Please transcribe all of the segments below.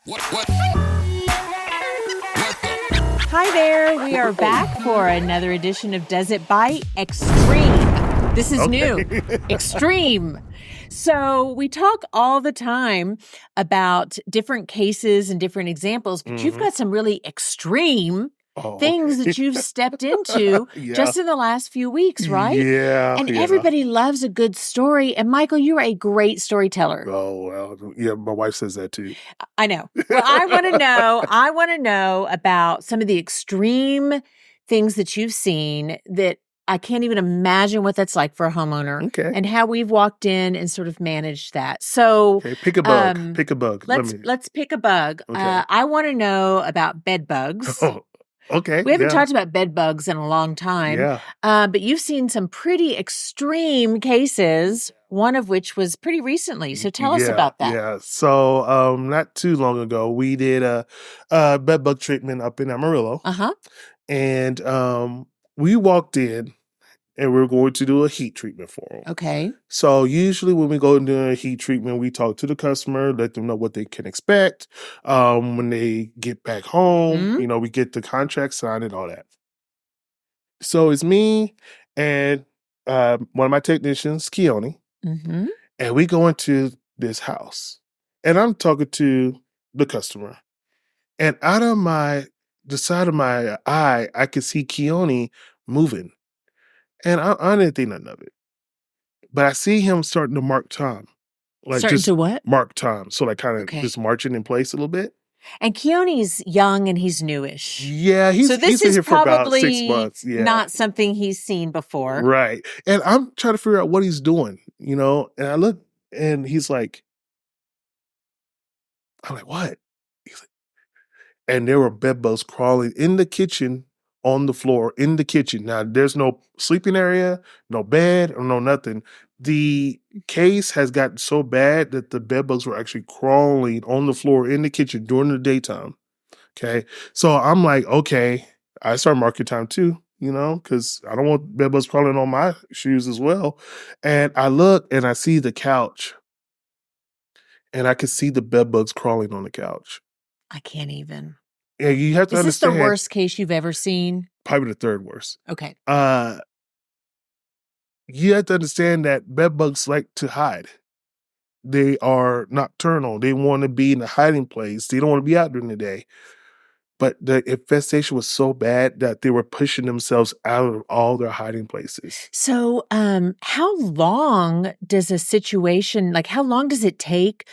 What? Hi there. We are back for another edition of Does It Bite Extreme. This is new. Extreme. So we talk all the time about different cases and different examples, but you've got some really extreme things that you've stepped into just in the last few weeks, right? Yeah. And everybody loves a good story. And Michael, you're a great storyteller. Oh, well, yeah, my wife says that too. I know. Well, I want to know about some of the extreme things that you've seen that I can't even imagine what that's like for a homeowner. Okay. And how we've walked in and sort of managed that. So pick a bug. Pick a bug. Let's pick a bug. Okay. I want to know about bed bugs. Okay. We haven't talked about bed bugs in a long time. Yeah. But you've seen some pretty extreme cases, one of which was pretty recently. So tell us about that. Yeah. So not too long ago, we did a bed bug treatment up in Amarillo. Uh-huh. And we walked in and we are going to do a heat treatment for them. Okay. So usually when we go and do a heat treatment, we talk to the customer, let them know what they can expect. When they get back home, we get the contract signed and all that. So it's me and one of my technicians, Keone, and we go into this house. And I'm talking to the customer. And out of the side of my eye, I could see Keone moving. And I didn't think nothing of it. But I see him starting to mark time. Starting to what? Mark time. So kind of just marching in place a little bit. And Keone's young and he's newish. Yeah, he's so this been is here for about 6 probably months. Yeah. not something he's seen before. Right. And I'm trying to figure out what he's doing, and I look and he's like, I'm like, what? He's like, and there were bed bugs crawling in the kitchen, on the floor, in the kitchen. Now, there's no sleeping area, no bed, or no nothing. The case has gotten so bad that the bed bugs were actually crawling on the floor in the kitchen during the daytime. Okay. So I'm like, okay, I start marking time too, because I don't want bed bugs crawling on my shoes as well. And I look and I see the couch and I can see the bed bugs crawling on the couch. I can't even. Yeah, you have to understand. Is this the worst case you've ever seen? Probably the third worst. Okay. You have to understand that bed bugs like to hide. They are nocturnal. They want to be in a hiding place. They don't want to be out during the day. But the infestation was so bad that they were pushing themselves out of all their hiding places. So how long does how long does it take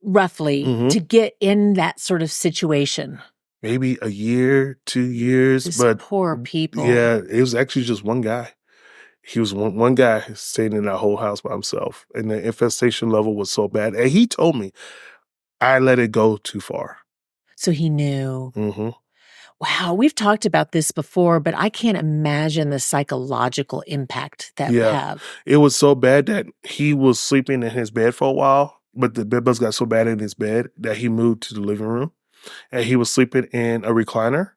roughly to get in that sort of situation? Maybe a year, 2 years. But poor people. Yeah, it was actually just one guy. He was one guy staying in that whole house by himself. And the infestation level was so bad. And he told me, I let it go too far. So he knew. Wow, we've talked about this before, but I can't imagine the psychological impact that would have. It was so bad that he was sleeping in his bed for a while, but the bed bugs got so bad in his bed that he moved to the living room, and he was sleeping in a recliner.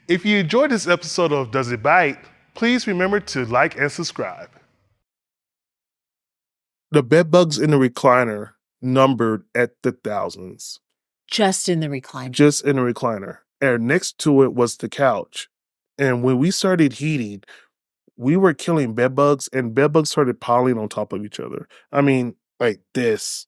If you enjoyed this episode of Does It Bite, please remember to like and subscribe. The bed bugs in the recliner numbered at the thousands. Just in the recliner. Just in the recliner. And next to it was the couch. And when we started heating, we were killing bed bugs, and bed bugs started piling on top of each other. I mean, like this.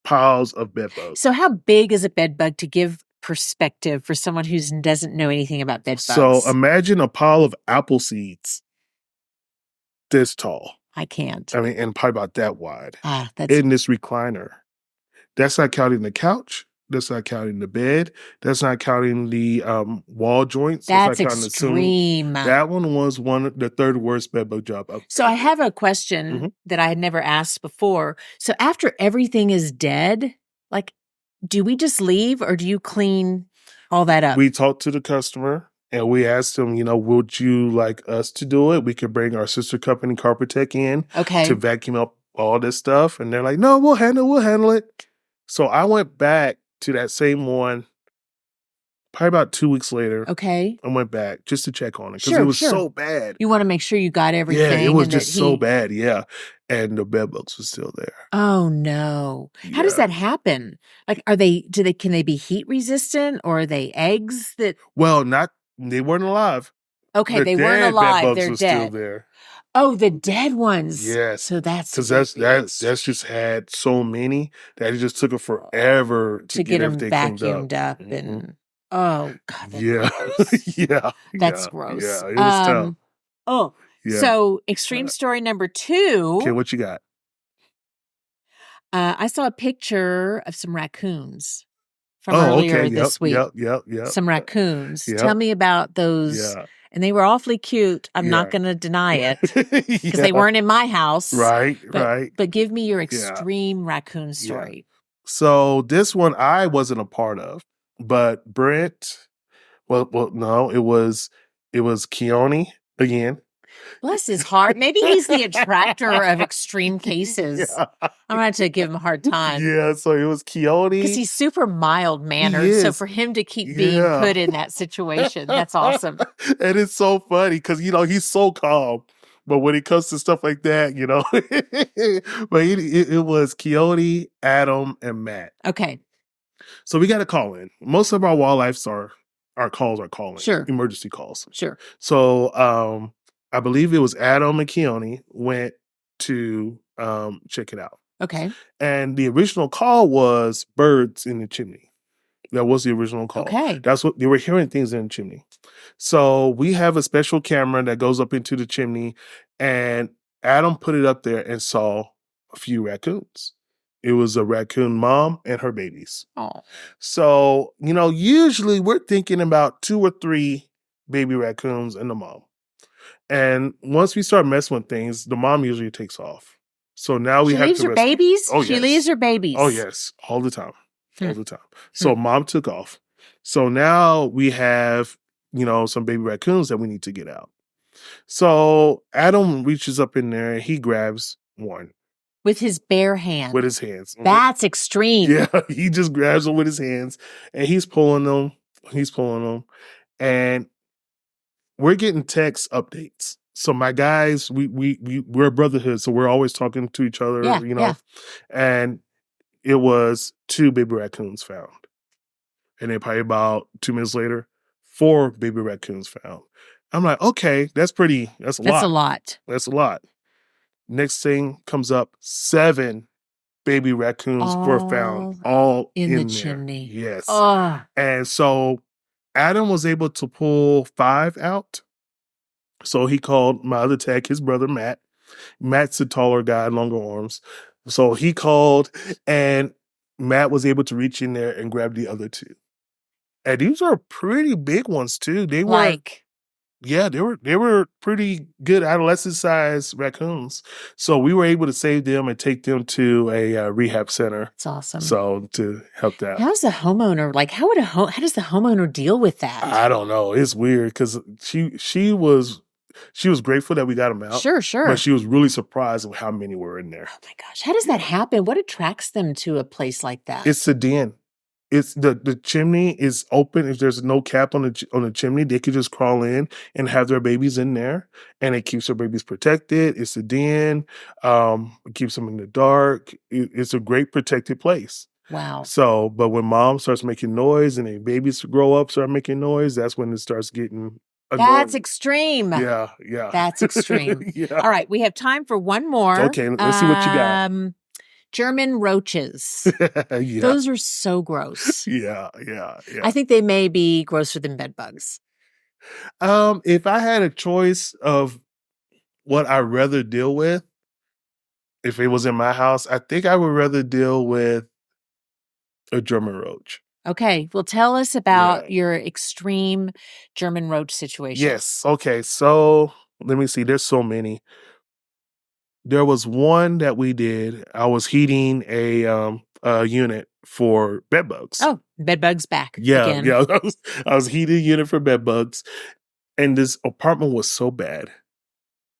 Piles of bed bugs. So how big is a bed bug, to give perspective for someone who doesn't know anything about bed bugs? So imagine a pile of apple seeds this tall. I can't. I mean, and probably about that wide. That's in this recliner. That's not counting the couch. That's not counting the bed. That's not counting the wall joints. That's not counting extreme. That one was the third worst bed bug job. So I have a question that I had never asked before. So after everything is dead, do we just leave, or do you clean all that up? We talked to the customer and we asked them, would you like us to do it? We could bring our sister company, Carpet Tech, in to vacuum up all this stuff. And they're like, no, we'll handle it. So I went back to that same one Probably about 2 weeks later, Okay. I went back just to check on it because it was so bad. You want to make sure you got everything. Yeah, it was and just that so bad. Yeah, and the bed bugs were still there. Oh no! How does Yeah. that happen? Like, can they be heat resistant, or are they eggs that? Well, they weren't alive. Okay, The they weren't dead bed alive. bugs They're were still dead. there. Oh, the dead ones. Yes, So that's because serious. that's just had so many that it just took it forever to get them everything cleaned up. vacuumed up and oh god, that's Yeah, gross. yeah, That's yeah, gross. yeah. It was tough. Oh, Yeah. so extreme story number 2. Okay, what you got? I saw a picture of some raccoons from Oh, earlier okay. Yep, this week. yep. Some raccoons. Yep. Tell me about those. Yeah. And they were awfully cute. I'm not Yeah. going to deny it because Yeah. they weren't in my house. Right, But, right. but give me your Yeah. extreme raccoon story. So this one I wasn't a part of, but Brent. Well, no, it was Keone again. Bless his heart. Maybe he's the attractor of extreme cases. Yeah. I'm going to have to give him a hard time. Yeah, so it was Keone. Because he's super mild-mannered. So for him to keep being put in that situation, that's awesome. And it's so funny because, he's so calm. But when it comes to stuff like that, but it was Keone, Adam, and Matt. Okay. So we got to call in. Most of our wildlife our calls are calling. Sure. Emergency calls. Sure. So I believe it was Adam and Keone went to check it out. Okay. And the original call was birds in the chimney. That was the original call. Okay. That's what they were hearing, things in the chimney. So we have a special camera that goes up into the chimney, and Adam put it up there and saw a few raccoons. It was a raccoon mom and her babies. Oh. So, usually we're thinking about 2 or 3 baby raccoons and the mom. And once we start messing with things, the mom usually takes off. So now we have to leaves her babies? Oh, she yes. leaves her babies. Oh, yes. All the time. All the time. So mom took off. So now we have, some baby raccoons that we need to get out. So Adam reaches up in there and he grabs one. With his bare hand. With his hands. That's extreme. Yeah, he just grabs them with his hands and he's pulling them. He's pulling them. And we're getting text updates. So my guys, we're a brotherhood, so we're always talking to each other, Yeah. And it was 2 baby raccoons found. And then probably about 2 minutes later, 4 baby raccoons found. I'm like, okay, that's a lot. That's a lot. That's a lot. Next thing comes up, 7 baby raccoons were found all in the chimney. Yes. Oh. And so Adam was able to pull 5 out. So he called my other tech, his brother, Matt. Matt's a taller guy, longer arms. So he called and Matt was able to reach in there and grab the other 2. And these are pretty big ones too. They were they were pretty good adolescent sized raccoons. So we were able to save them and take them to a rehab center. That's awesome. So to help that. How's the homeowner how does the homeowner deal with that? I don't know. It's weird because she was grateful that we got them out. Sure. But she was really surprised at how many were in there. Oh my gosh. How does that happen? What attracts them to a place like that? It's the den. It's the chimney is open. If there's no cap on the chimney, they could just crawl in and have their babies in there, and it keeps their babies protected. It's a den. It keeps them in the dark. It's a great protected place. Wow. So, but when mom starts making noise and the babies grow up, start making noise, that's when it starts getting annoying. That's extreme. Yeah. That's extreme. Yeah. All right, we have time for one more. Okay, let's see what you got. German roaches. Yeah. Those are so gross. Yeah. I think they may be grosser than bed bugs. If I had a choice of what I'd rather deal with, if it was in my house, I think I would rather deal with a German roach. Okay. Well, tell us about your extreme German roach situation. Yes. Okay. So let me see. There's so many. There was one that we did. I was heating a unit for bed bugs. Oh, bed bugs back. Yeah. Again. Yeah. I was heating a unit for bed bugs. And this apartment was so bad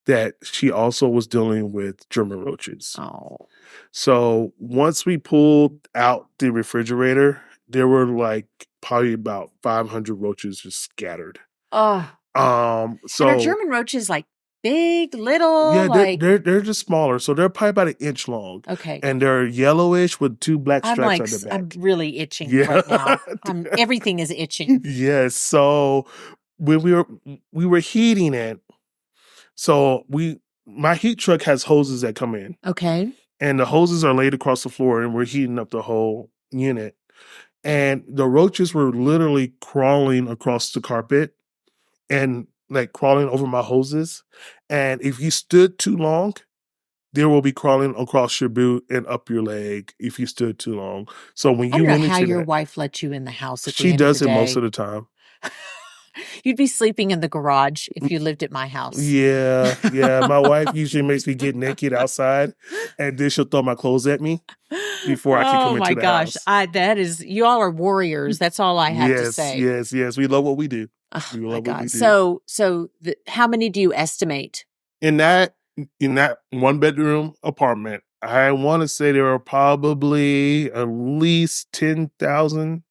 that she also was dealing with German roaches. Oh. So once we pulled out the refrigerator there were like probably about 500 roaches just scattered. Oh. And are German roaches like big, little? Yeah, they're just smaller. So they're probably about an inch long. Okay. And they're yellowish with 2 black stripes on the back. I'm really itching right now. Everything is itching. Yes. So when we were heating it, so my heat truck has hoses that come in. Okay. And the hoses are laid across the floor and we're heating up the whole unit. And the roaches were literally crawling across the carpet and like crawling over my hoses. And if you stood too long, they will be crawling across your boot and up your leg if you stood too long. So when you I don't went know how into your that, wife let you in the house. she does it most of the time. You'd be sleeping in the garage if you lived at my house. Yeah. My wife usually makes me get naked outside, and then she'll throw my clothes at me before I can come into the house. Oh my gosh, you all are warriors. That's all I have to say. Yes. We love what we do. Oh my God. So how many do you estimate? In that 1-bedroom apartment, I want to say there are probably at least 10,000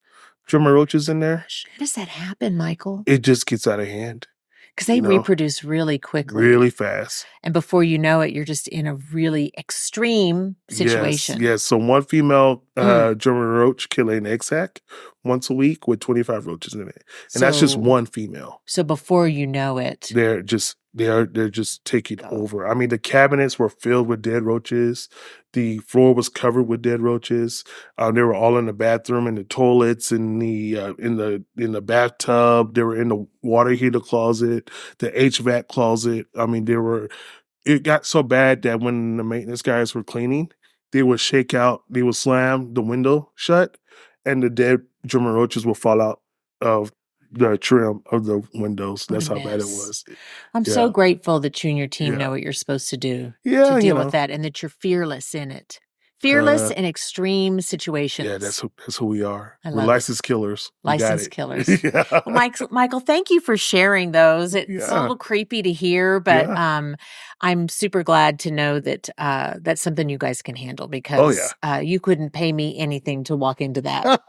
German roaches in there. How does that happen, Michael? It just gets out of hand. Because they reproduce really quickly. Really fast. And before you know it, you're just in a really extreme situation. Yes. So one female German roach kill an egg sac once a week with 25 roaches in it. And that's just one female. So before you know it. They're just taking over. I mean, the cabinets were filled with dead roaches. The floor was covered with dead roaches. They were all in the bathroom, in the toilets, in the bathtub. They were in the water heater closet, the HVAC closet. I mean, it got so bad that when the maintenance guys were cleaning, they would slam the window shut, and the dead German roaches would fall out of the trim of the windows. That's how bad it was. I'm so grateful that you and your team know what you're supposed to do to deal with that, and that you're fearless in it. Fearless in extreme situations. Yeah, that's who we are. We're licensed killers. Licensed killers. Well, Michael, thank you for sharing those. It's a little creepy to hear, but I'm super glad to know that that's something you guys can handle, because you couldn't pay me anything to walk into that.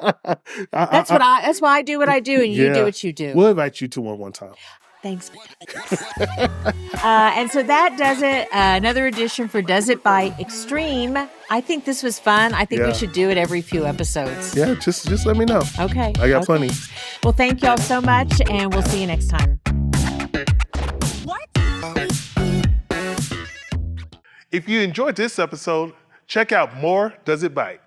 That's why I do what I do, and you do what you do. We'll invite you to one time. Thanks. And so that does it. Another edition for Does It Bite Extreme. I think this was fun. I think we should do it every few episodes. Yeah, just let me know. Okay. I got plenty. Well, thank y'all so much, and we'll see you next time. If you enjoyed this episode, check out more Does It Bite.